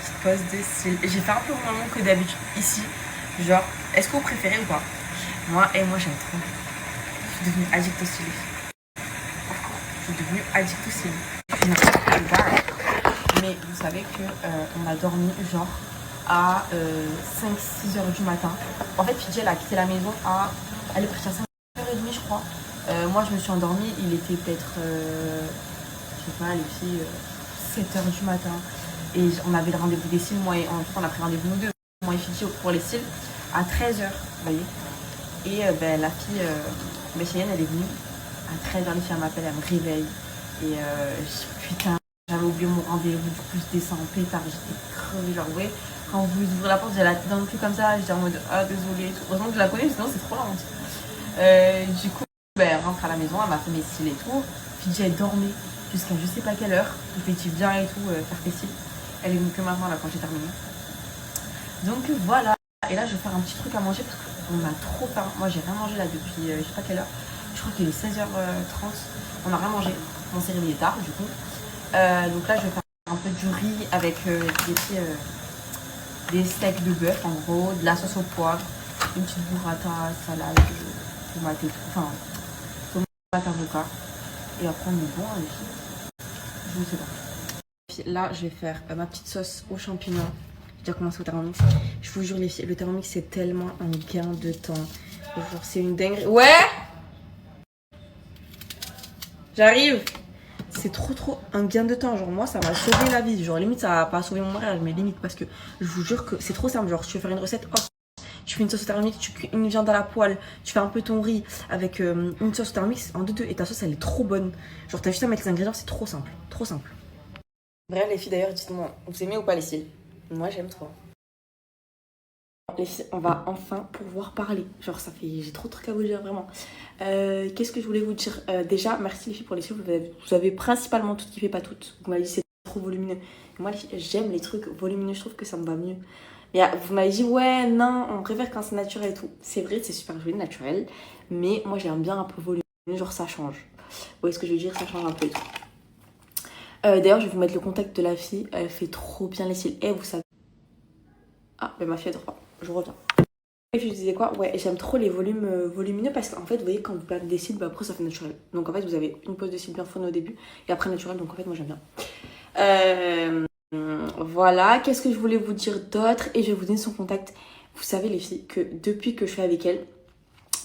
petite pause de cils. J'ai fait un peu moins long que d'habitude ici. Genre, est-ce que vous préférez ou pas? Moi j'aime trop. Je suis devenue addict au cils. Je suis devenue addict au cils. Mais vous savez qu'on a dormi genre à 5-6 heures du matin. En fait, Fidji elle a quitté la maison elle est partie à 5h30 je crois. Moi je me suis endormie, il était peut-être, je sais pas les filles, 7h du matin. Et on avait le rendez-vous des cils, moi et on a pris rendez-vous nous deux, moi et Fidji pour les cils, à 13h, vous voyez. Et la fille, Cheyenne elle est venue, à 13h les filles elle m'appelle, elle me réveille. Et putain, j'avais oublié mon rendez-vous, du coup je descends en pétard, j'étais crevée, genre ouais. Quand vous ouvrez la porte, j'ai la tête dans le cul comme ça, j'étais en mode ah désolée, heureusement que je la connais, sinon c'est trop lent. Du coup, elle rentre à la maison, elle m'a fait mes cils et tout. Fidji elle dormait jusqu'à je sais pas quelle heure, je lui ai dit viens et tout, faire tes cils. Elle est venue que maintenant là quand j'ai terminé. Donc voilà, et là je vais faire un petit truc à manger parce qu'on a trop faim. Moi j'ai rien mangé là depuis je sais pas quelle heure, je crois qu'il est 16h30, on a rien mangé, on s'est réveillé tard du coup. Donc là je vais faire un peu du riz avec des steaks de bœuf en gros, de la sauce au poivre, une petite burrata, salade, tomate et tout, enfin tomate avocat. Et après on est bon les filles, je ne sais pas. Là je vais faire ma petite sauce aux champignons. J'ai déjà commencé au Thermomix. Je vous jure les filles, le Thermomix c'est tellement un gain de temps. Genre c'est une dinguerie. Ouais, j'arrive. C'est trop un gain de temps. Genre moi ça m'a sauvé la vie. Genre limite ça va pas sauver mon mariage, mais limite parce que je vous jure que c'est trop simple. Genre tu veux faire une recette, hop, tu fais une sauce au Thermomix, tu cuis une viande à la poêle, tu fais un peu ton riz avec une sauce au Thermomix en 2-2 et ta sauce elle est trop bonne. Genre t'as juste à mettre les ingrédients, c'est trop simple, trop simple. Bref les filles d'ailleurs dites-moi, vous aimez ou pas les cils? Moi j'aime trop. Les filles, on va enfin pouvoir parler. Genre ça fait, j'ai trop de trucs à vous dire vraiment. Qu'est-ce que je voulais vous dire? Déjà merci les filles pour les cils, vous avez principalement tout kiffé, pas toutes. Vous m'avez dit c'est trop volumineux. Moi les filles, j'aime les trucs volumineux, je trouve que ça me va mieux. Mais vous m'avez dit ouais non, on préfère quand c'est naturel et tout. C'est vrai, c'est super joli naturel, mais moi j'aime bien un peu volumineux, genre ça change. Vous voyez ce que je veux dire, ça change un peu et tout. D'ailleurs je vais vous mettre le contact de la fille, elle fait trop bien les cils. Et vous savez... Ah, mais ma fille elle dort pas, je reviens. Et je disais quoi? Ouais, j'aime trop les volumes volumineux parce qu'en fait, vous voyez, quand vous perdez des cils, bah après ça fait naturel. Donc en fait, vous avez une pose de cils bien fournie au début et après naturel. Donc en fait, moi j'aime bien. Voilà, qu'est-ce que je voulais vous dire d'autre? Et je vais vous donner son contact. Vous savez, les filles, que depuis que je suis avec elle,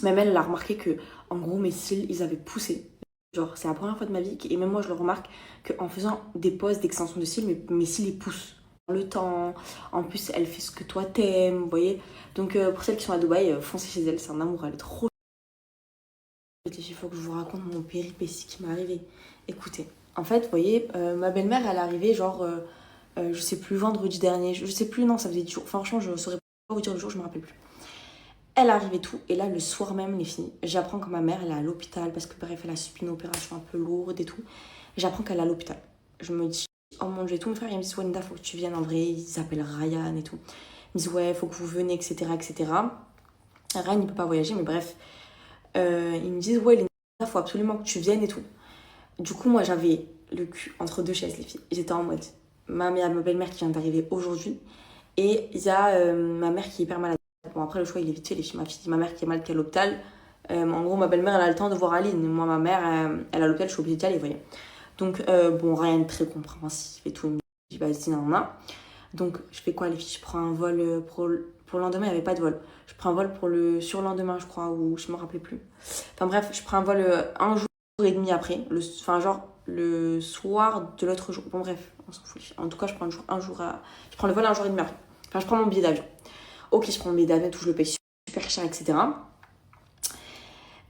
même elle a remarqué que, en gros, mes cils, ils avaient poussé. Genre, c'est la première fois de ma vie, et même moi, je le remarque, qu'en faisant des poses d'extension de cils, mes cils, ils poussent le temps. En plus, elle fait ce que toi t'aimes, vous voyez. Donc, pour celles qui sont à Dubaï, foncez chez elle, c'est un amour, elle est trop. Il faut que je vous raconte mon péripétie qui m'est arrivé. Écoutez, en fait, vous voyez, ma belle-mère, elle est arrivée, genre, je sais plus, vendredi dernier, je sais plus, non, ça faisait 10 jours. Franchement, je saurais pas vous dire le jour, je me rappelle plus. Elle arrive et tout, et là, le soir même, les filles, j'apprends que ma mère, elle est à l'hôpital, parce que bref, elle a subi une opération un peu lourde et tout. J'apprends qu'elle est à l'hôpital. Je me dis, oh mon dieu, et tout, mes frères, ils me disent, Wanda, faut que tu viennes en vrai, ils s'appellent Ryan et tout. Ils me disent, ouais, faut que vous venez, etc., etc. Ryan, il peut pas voyager, mais bref. Ils me disent, ouais, Linda, faut absolument que tu viennes et tout. Du coup, moi, j'avais le cul entre deux chaises, les filles. J'étais en mode, ma belle-mère qui vient d'arriver aujourd'hui, et il y a ma mère qui est hyper malade. Bon, après, le choix, il est vite fait, les filles. Ma mère qui est malade, qui est à l'hôpital. En gros, ma belle-mère, elle a le temps de voir Aline. Moi, ma mère, elle est à l'hôpital, je suis obligée d'y aller, vous voyez. Donc, bon, rien de très compréhensif et tout. Il me dit, vas-y, non, non. Donc, je fais quoi, les filles? Je prends un vol pour le lendemain, il n'y avait pas de vol. Je prends un vol pour le surlendemain, je crois, ou je me rappelais plus. Enfin, bref, je prends un vol un jour et demi après. Enfin, genre, le soir de l'autre jour. Bon, bref, on s'en fout. En tout cas, je prends je prends le vol un jour et demi après. Enfin, je prends mon billet d'avion. Ok, je prends mon billet d'avion, tout, je le paye super cher, etc.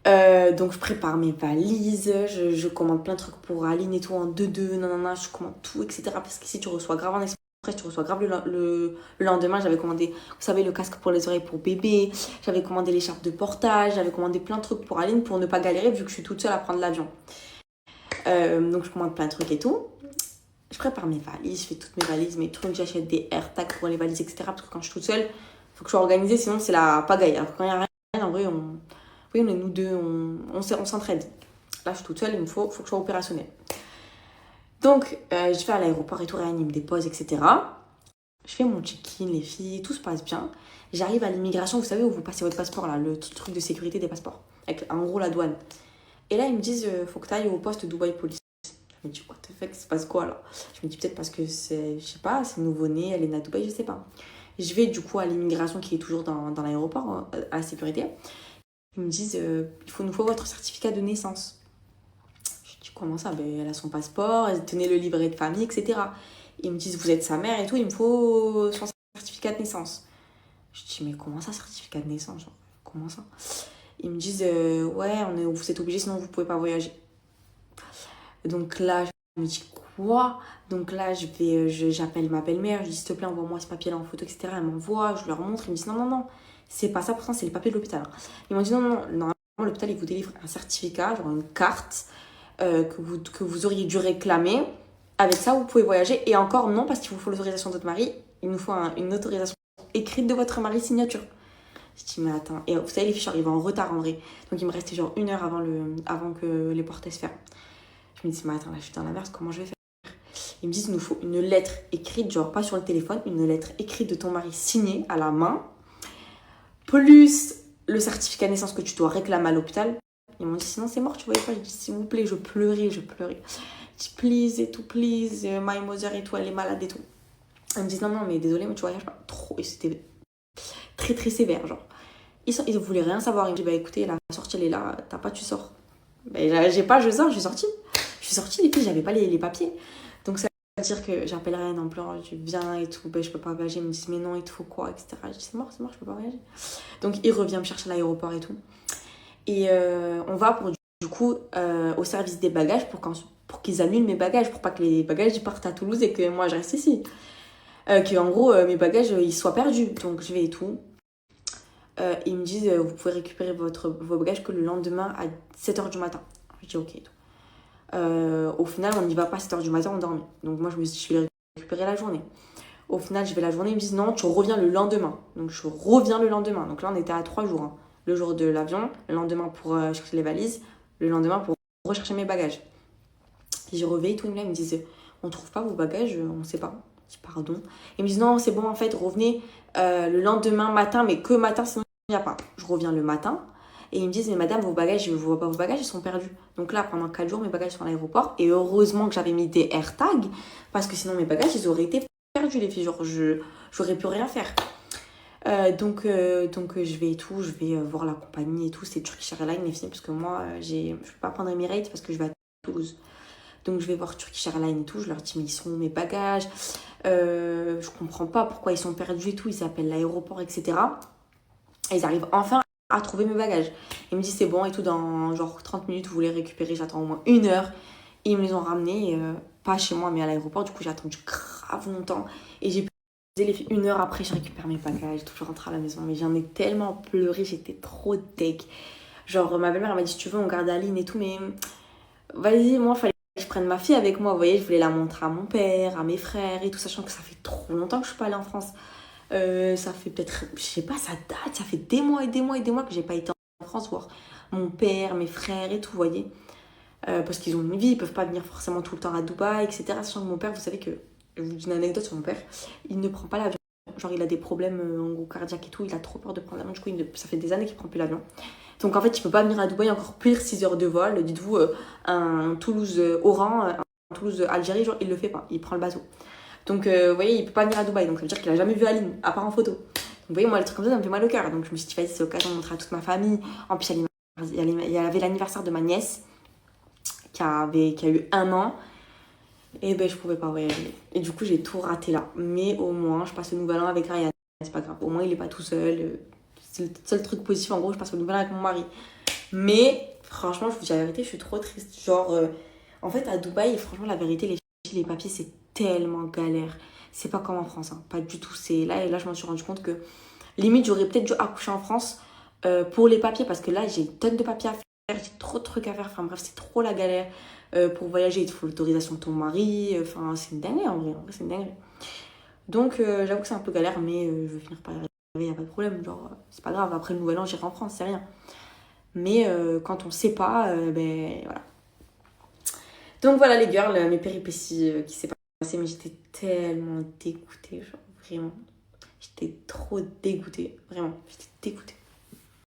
Donc, je prépare mes valises, je commande plein de trucs pour Aline et tout en 2-2, nanana, je commande tout, etc. Parce qu'ici, tu reçois grave en express, tu reçois grave le lendemain. J'avais commandé, vous savez, le casque pour les oreilles pour bébé, j'avais commandé l'écharpe de portage, j'avais commandé plein de trucs pour Aline pour ne pas galérer vu que je suis toute seule à prendre l'avion. Donc, je commande plein de trucs et tout. Je prépare mes valises, je fais toutes mes valises, mes trucs, j'achète des AirTags pour les valises, etc. Parce que quand je suis toute seule, il faut que je sois organisée, sinon c'est la pagaille. Alors quand il n'y a rien, en vrai, oui, on est nous deux, on s'entraide. Là, je suis toute seule, il faut que je sois opérationnelle. Donc, je vais à l'aéroport et tout, Ryan, il me dépose, etc. Je fais mon check-in, les filles, tout se passe bien. J'arrive à l'immigration, vous savez, où vous passez votre passeport, là, le truc de sécurité des passeports, avec en gros la douane. Et là, ils me disent, faut que tu ailles au poste Dubaï Police. Je me dis, what the fuck, il se passe quoi là? Je me dis peut-être parce que c'est, je sais pas, c'est nouveau-né, elle est née à Dubaï, je sais pas. Je vais du coup à l'immigration qui est toujours dans l'aéroport, hein, à la sécurité. Ils me disent, nous faut votre certificat de naissance. Je dis, comment ça? Ben, elle a son passeport, elle tenait le livret de famille, etc. Ils me disent, vous êtes sa mère et tout, il me faut son certificat de naissance. Je dis, mais comment ça, certificat de naissance? Genre, comment ça? Ils me disent, ouais, vous êtes obligé, sinon vous pouvez pas voyager. Donc là, je me dis, quoi? Donc là, j'appelle ma belle-mère, je dis, s'il te plaît, envoie-moi ce papier-là en photo, etc. Elle m'envoie, je leur montre, ils me disent, non, non, non, c'est pas ça, pourtant, c'est les papiers de l'hôpital. Ils m'ont dit, non, non, non, normalement, l'hôpital, il vous délivre un certificat, genre une carte, que vous auriez dû réclamer. Avec ça, vous pouvez voyager. Et encore, non, parce qu'il vous faut l'autorisation de votre mari. Il nous faut une autorisation écrite de votre mari, signature. Je dis, mais attends. Et vous savez, les fiches arrivent en retard, en vrai. Donc, il me restait genre 1 heure avant que les portes se ferment. Je me dis, mais attends, là, je suis dans la merde, comment je vais faire? Ils me disent, il nous faut une lettre écrite, genre pas sur le téléphone, une lettre écrite de ton mari signée à la main, plus le certificat de naissance que tu dois réclamer à l'hôpital. Ils m'ont dit, sinon c'est mort, tu voyais pas. Je dis, s'il vous plaît, je pleurais. Je dis, please et tout, please, my mother et tout, elle est malade et tout. Ils me disent, non, non, mais désolé, mais tu voyages pas trop. Et c'était très, très sévère, genre. Ils voulaient rien savoir. Ils me disent, bah écoutez, la sortie, elle est là, t'as pas, tu sors. Ben, j'ai pas, je sors, je suis sortie. Je suis sortie, et puis j'avais pas les papiers. Donc ça veut dire que j'appelle Rennes en pleurant, je viens et tout, ben, je peux pas voyager. Ils me disent, mais non, il te faut quoi, etc. Je dis, c'est mort, je peux pas voyager. Donc il revient me chercher à l'aéroport et tout. Et on va du coup au service des bagages pour qu'ils annulent mes bagages, pour pas que les bagages ils partent à Toulouse et que moi je reste ici. Que en gros mes bagages ils soient perdus. Donc je vais et tout. Ils me disent, vous pouvez récupérer vos bagages que le lendemain à 7h du matin. Je dis ok et tout. Au final, on n'y va pas à 7h du matin, on dormit. Donc moi, je me suis dit, je vais les récupérer la journée. Au final, je vais la journée, ils me disent, non, tu reviens le lendemain. Donc je reviens le lendemain. Donc là, on était à 3 jours. Hein. Le jour de l'avion, le lendemain pour chercher les valises, le lendemain pour rechercher mes bagages. J'ai réveillé tout, ils me disent, on trouve pas vos bagages, on sait pas. Je dis, pardon. Ils me disent, non, c'est bon, en fait, revenez le lendemain matin, mais que matin, sinon il n'y a pas. Je reviens le matin. Et ils me disent, mais madame, vos bagages, je ne vois pas vos bagages, ils sont perdus. Donc là, pendant 4 jours, mes bagages sont à l'aéroport. Et heureusement que j'avais mis des AirTags, parce que sinon mes bagages, ils auraient été perdus, les filles. Genre, j'aurais pu rien faire. Donc je vais et tout, je vais voir la compagnie et tout. C'est Turkish Airlines, les filles, parce que moi, je ne peux pas prendre Emirates parce que je vais à Toulouse. Donc je vais voir Turkish Airlines et tout. Je leur dis, mais ils sont où mes bagages? Je comprends pas pourquoi ils sont perdus et tout. Ils appellent l'aéroport, etc. Et ils arrivent enfin à trouver mes bagages. Il me dit c'est bon et tout, dans genre 30 minutes vous les récupérez, j'attends au moins 1 heure. Et ils me les ont ramenés, pas chez moi mais à l'aéroport, du coup j'ai attendu grave longtemps. Et j'ai pu les filles 1 heure après, je récupère mes bagages, tout, je rentre à la maison. Mais j'en ai tellement pleuré, j'étais trop deg. Genre ma belle-mère elle m'a dit si tu veux on garde Aline et tout, mais vas-y, moi fallait que je prenne ma fille avec moi, vous voyez, je voulais la montrer à mon père, à mes frères et tout, sachant que ça fait trop longtemps que je suis pas allée en France. Ça fait peut-être, je sais pas, ça date, ça fait des mois et des mois et des mois que j'ai pas été en France voir mon père, mes frères et tout, vous voyez. Parce qu'ils ont une vie, ils peuvent pas venir forcément tout le temps à Dubaï, etc. Sachant que mon père, vous savez que, je vous dis une anecdote sur mon père, il ne prend pas l'avion. Genre il a des problèmes en gros cardiaques et tout, il a trop peur de prendre l'avion, du coup ça fait des années qu'il prend plus l'avion. Donc en fait il peut pas venir à Dubaï, encore pire 6 heures de vol, dites-vous un Toulouse-Oran, un Toulouse-Algérie, genre il le fait pas, il prend le bateau. Donc, vous voyez, il peut pas venir à Dubaï. Donc, ça veut dire qu'il a jamais vu Aline, à part en photo. Donc, vous voyez, moi, les trucs comme ça me fait mal au cœur. Donc, je me suis dit, vas-y, c'est l'occasion de montrer à toute ma famille. En plus, il y avait l'anniversaire de ma nièce qui a eu 1 an. Et ben, je pouvais pas voyager. Et du coup, j'ai tout raté là. Mais au moins, je passe le nouvel an avec Ryan. C'est pas grave. Au moins, il est pas tout seul. C'est le seul truc positif. En gros, je passe le nouvel an avec mon mari. Mais, franchement, je vous dis la vérité, je suis trop triste. Genre, en fait, à Dubaï, franchement, la vérité, les papiers, c'est tellement galère. C'est pas comme en France, hein. Pas du tout. Là, je m'en suis rendu compte que limite, j'aurais peut-être dû accoucher en France pour les papiers parce que là, j'ai une tonne de papiers à faire, j'ai trop de trucs à faire. Enfin bref, c'est trop la galère. Pour voyager, il te faut l'autorisation de ton mari. Enfin, c'est une dinguerie en vrai, c'est une dinguerie. Donc, j'avoue que c'est un peu galère, mais je vais finir par y arriver, il n'y a pas de problème. Genre, c'est pas grave, après le nouvel an, j'irai en France, c'est rien. Mais quand on sait pas, ben voilà. Donc voilà les girls, mes péripéties qui s'est passé, mais j'étais tellement dégoûtée, genre vraiment. J'étais trop dégoûtée, vraiment, j'étais dégoûtée.